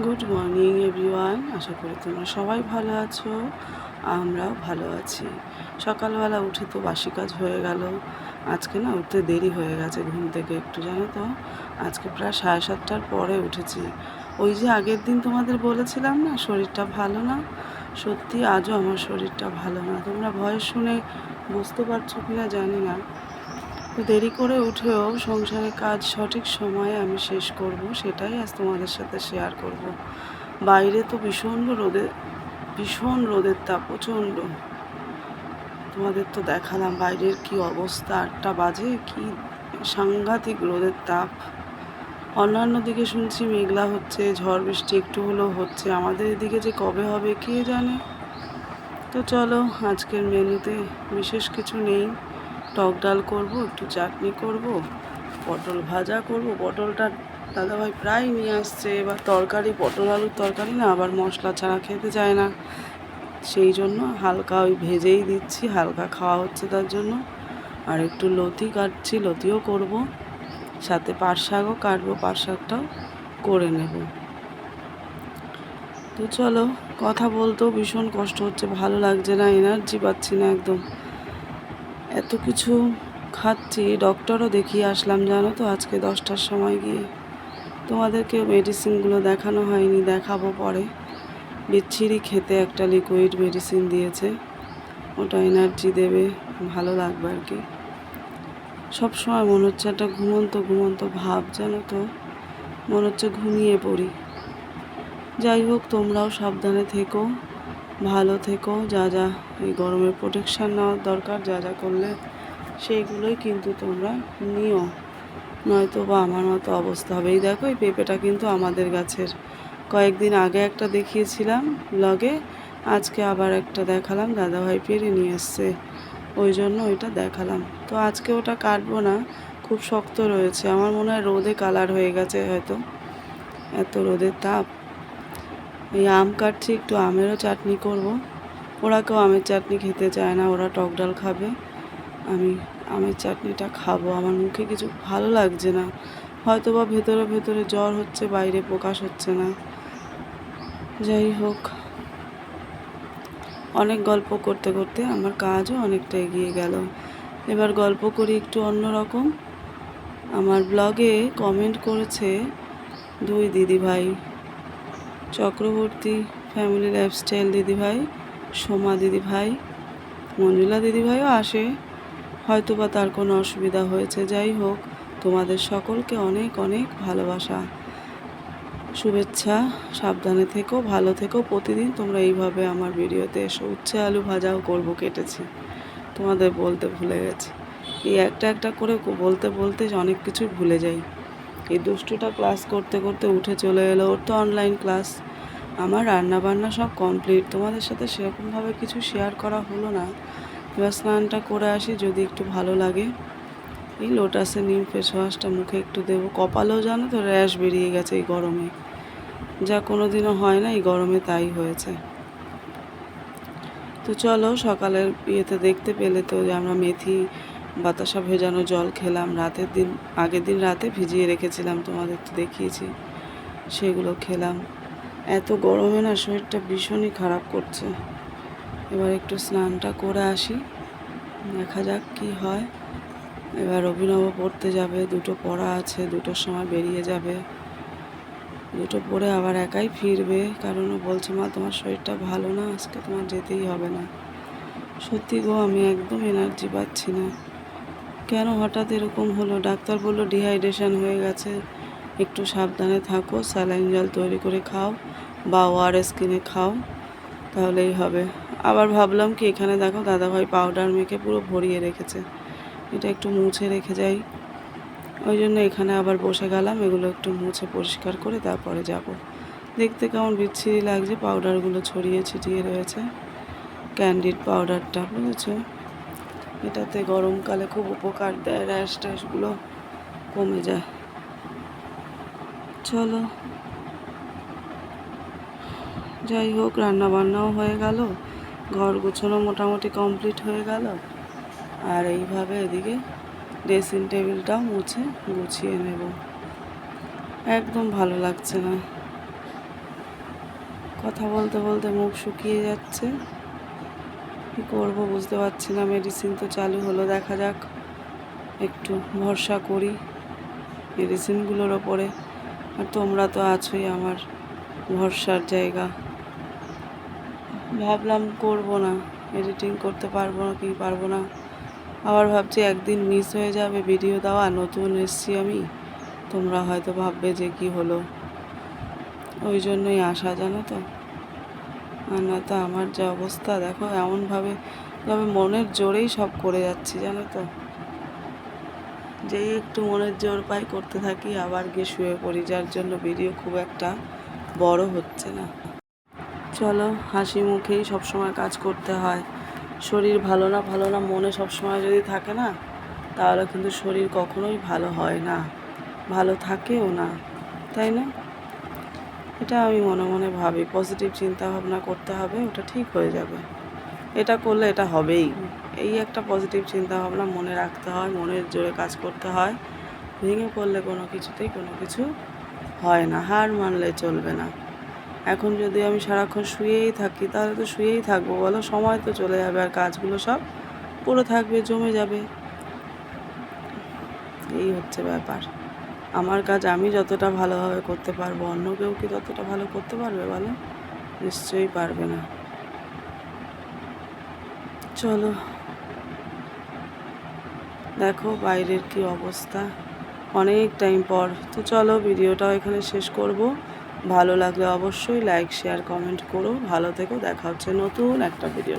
Good morning everyone, আশা করি তোমরা সবাই ভালো আছো, আমরাও ভালো আছি। সকালবেলা উঠে তো বাসি কাজ হয়ে গেল। আজকে না উঠতে দেরি হয়ে গেছে ঘুম থেকে একটু, জানো তো। আজকে প্রায় 7:30টার পরে উঠেছি। ওই যে আগের দিন তোমাদের বলেছিলাম না শরীরটা ভালো না, সত্যি আজও আমার শরীরটা ভালো না। তোমরা ভয়েস শুনে বুঝতে পারছো কিনা জানি না। তো দেরি করে উঠেও সংসারের কাজ সঠিক সময়ে আমি শেষ করব, সেটাই আজ তোমাদের সাথে শেয়ার করব। বাইরে তো ভীষণ রোদের তাপ, প্রচণ্ড। তোমাদের তো দেখালাম বাইরের কি অবস্থা, 8টা বাজে, কি সাংঘাতিক রোদের তাপ। অন্যান্য দিকে শুনছি মেঘলা হচ্ছে, ঝড় বৃষ্টি একটু হলেও হচ্ছে, আমাদের এদিকে যে কবে হবে কে জানে। তো চলো, আজকের মেনুতে বিশেষ কিছু নেই। টক ডাল করব, একটু চাটনি করব, পটল ভাজা করব। পটলটা দাদাভাই প্রায় নিয়ে আসছে, এবার তরকারি, পটল আলুর তরকারি না আবার মশলা ছাড়া খেতে চায় না, সেই জন্য হালকা ওই ভেজেই দিচ্ছি, হালকা খাওয়া হচ্ছে তার জন্য। আর একটু লতি কাটছি, লতিও করব, সাথে পাট শাকও কাটবো, পাট শাকটাও করে নেব। তো চলো, কথা বলতেও ভীষণ কষ্ট হচ্ছে, ভালো লাগছে না, এনার্জি পাচ্ছি না একদম। এত কিছু খাচ্ছি, ডক্টরও দেখিয়ে আসলাম জানো তো আজকে 10টার সময় গিয়ে। তোমাদেরকে মেডিসিনগুলো দেখানো হয়নি, দেখাবো পরে। বিচ্ছিরি খেতে একটা লিকুইড মেডিসিন দিয়েছে, ওটা এনার্জি দেবে, ভালো লাগবে আর কি। সবসময় মনে হচ্ছে একটা ঘুমন্ত ঘুমন্ত ভাব, জানো তো, মনে হচ্ছে ঘুমিয়ে পড়ি। যাই হোক, তোমরাও সাবধানে থেকো, ভালো থেকো। যা যা এই গরমের প্রোটেকশান নেওয়ার দরকার, যা যা করলে সেইগুলোই কিন্তু তোমরা নিও, নয়তো বা আমার মতো অবস্থা হবে। এই দেখো, এই পেঁপেটা কিন্তু আমাদের গাছের, কয়েকদিন আগে একটা দেখিয়েছিলাম ব্লগে, আজকে আবার একটা দেখালাম, দাদাভাই পেরে নিয়ে এসছে, ওই জন্য ওইটা দেখালাম। তো আজকে ওটা কাটবো না, খুব শক্ত রয়েছে, আমার মনে হয় রোদে কালার হয়ে গেছে হয়তো, এত রোদের তাপ। এই আম কাটছি, একটু আমেরও চাটনি করব। ওরা কেউ আমের চাটনি খেতে চায় না, ওরা টক ডাল খাবে, আমি আমের চাটনিটা খাবো। আমার মুখে কিছু ভালো লাগছে না, হয়তো বা ভেতরে ভেতরে জ্বর হচ্ছে, বাইরে প্রকাশ হচ্ছে না। যাই হোক, অনেক গল্প করতে করতে আমার কাজও অনেকটা এগিয়ে গেল। এবার গল্প করি একটু অন্যরকম। আমার ব্লগে কমেন্ট করেছে 2 দিদিভাই, চক্রবর্তী ফ্যামিলি লাইফস্টাইল দিদিভাই, সোমা দিদিভাই, মঞ্জুলা দিদিভাইও আসে, হয়তো বা তার কোনো অসুবিধা হয়েছে। যাই হোক, তোমাদের সকলকে অনেক অনেক ভালোবাসা, শুভেচ্ছা, সাবধানে থেকো, ভালো থেকো। প্রতিদিন তোমরা এইভাবে আমার ভিডিওতে এসো। উচ্ছে আলু ভাজাও করবো, কেটেছি, তোমাদের বলতে ভুলে গেছি। এই একটা একটা করে বলতে বলতে অনেক কিছুই ভুলে যাই। এই দুষ্টুটা ক্লাস করতে করতে উঠে চলে এলো, ওর তো অনলাইন ক্লাস, আমার রান্না বান্না সব কমপ্লিট, তোমাদের সাথে সেরকমভাবে কিছু শেয়ার করা হলো না। এবার স্নানটা করে আসি, যদি একটু ভালো লাগে। এই লোটাসের নিম ফেস ওয়াশটা মুখে একটু দেবো। কপালেও জানো তো র্যাশ বেরিয়ে গেছে এই গরমে, যা কোনো দিনও হয় না, এই গরমে তাই হয়েছে। তো চলো, সকালের ইয়েতে দেখতে পেলে তো যে আমরা মেথি বাতাসা ভেজানো জল খেলাম। আগের দিন রাতে ভিজিয়ে রেখেছিলাম, তোমাদের তো দেখিয়েছি, সেগুলো খেলাম। এত গরমে না শরীরটা ভীষণই খারাপ করছে। এবার একটু স্নানটা করে আসি, দেখা যাক কি হয়। এবার অভিনব পড়তে যাবে, 2টো পড়া আছে, 2টোর সময় বেরিয়ে যাবে। 2টো পড়ে আবার একাই ফিরবে, কারণ ও বলছে মা তোমার শরীরটা ভালো না, আজকে তোমার যেতেই হবে না। সত্যি গো, আমি একদম এনার্জি পাচ্ছি না। কেন হঠাৎ এরকম হলো? ডাক্তার বললো ডিহাইড্রেশন হয়ে গেছে, একটু সাবধানে থাকো, স্যালাইন জল তৈরি করে খাও বা ওআরএস কিনে খাও, তাহলেই হবে। আবার ভাবলাম কি, এখানে দেখো দাদাভাই পাউডার মেখে পুরো ভরিয়ে রেখেছে, এটা একটু মুছে রেখে যাই। ওই জন্য এখানে আবার বসে গেলাম, এগুলো একটু মুছে পরিষ্কার করে তারপরে যাব। দেখতে কেমন বিচ্ছিরি লাগছে, পাউডারগুলো ছড়িয়ে ছিটিয়ে রয়েছে। ক্যান্ডিড পাউডারটা, বুঝেছো? এটাতে গরমকালে খুব উপকার দেয়, র্যাশ ট্যাশগুলো কমে যায়। চলো, যাই হোক, রান্না বান্নাও হয়ে গেল, ঘর গোছানো মোটামুটি কমপ্লিট হয়ে গেল। আর এইভাবে এদিকে ড্রেসিং টেবিলটাও মুছে গুছিয়ে নেব। একদম ভালো লাগছে না, কথা বলতে বলতে মুখ শুকিয়ে যাচ্ছে। কী করবো বুঝতে পারছি না। মেডিসিন তো চালু হলো, দেখা যাক, একটু ভরসা করি মেডিসিনগুলোর ওপরে। আর তোমরা তো আছোই আমার ভরসার জায়গা। ভাবলাম করব না, এডিটিং করতে পারবো না, কি পারবো না। আবার ভাবছি একদিন মিস হয়ে যাবে ভিডিও দেওয়া, নতুন এসছি আমি, তোমরা হয়তো ভাববে যে কি হলো, ওই জন্যই আসা, জানো তো। আর না তো আমার যে অবস্থা দেখো, এমনভাবে তবে মনের জোরেই সব করে যাচ্ছি, জানো তো। যেই একটু মনের জোর পাই করতে থাকি, আবার গিয়ে শুয়ে পড়ি, যার জন্য ভিডিও খুব একটা বড় হচ্ছে না। চলো, হাসি মুখেই সবসময় কাজ করতে হয়। শরীর ভালো না মনে সবসময় যদি থাকে না, তাহলে কিন্তু শরীর কখনোই ভালো হয় না, ভালো থাকেও না, তাই না? এটা আমি মনে মনে ভাবি, পজিটিভ চিন্তা ভাবনা করতে হবে, ওটা ঠিক হয়ে যাবে, এটা করলে এটা হবেই। এই একটা পজিটিভ চিন্তা ভাবনা মনে রাখতে হয়, মনের জোরে কাজ করতে হয়। ভেঙে পড়লে কোনো কিছুতেই কোনো কিছু হয় না, হার মানলে চলবে না। এখন যদি আমি সারাক্ষণ শুয়েই থাকি, তাহলে তো শুয়েই থাকবো, বলো, সময় তো চলে যাবে, আর কাজগুলো সব পড়ে থাকবে, জমে যাবে। এই হচ্ছে ব্যাপার। আমার কাজ আমি যতটা ভালোভাবে করতে পারবো, অন্য কেউ কি ততটা ভালো করতে পারবে বলো? নিশ্চয়ই পারবে না। চলো, দেখো বাইরের কি অবস্থা, অনেক টাইম পর। তো চলো, ভিডিওটাও এখানে শেষ করব। ভালো লাগলে অবশ্যই লাইক শেয়ার কমেন্ট করো। ভালো থেকো, দেখা হচ্ছে নতুন একটা ভিডিও।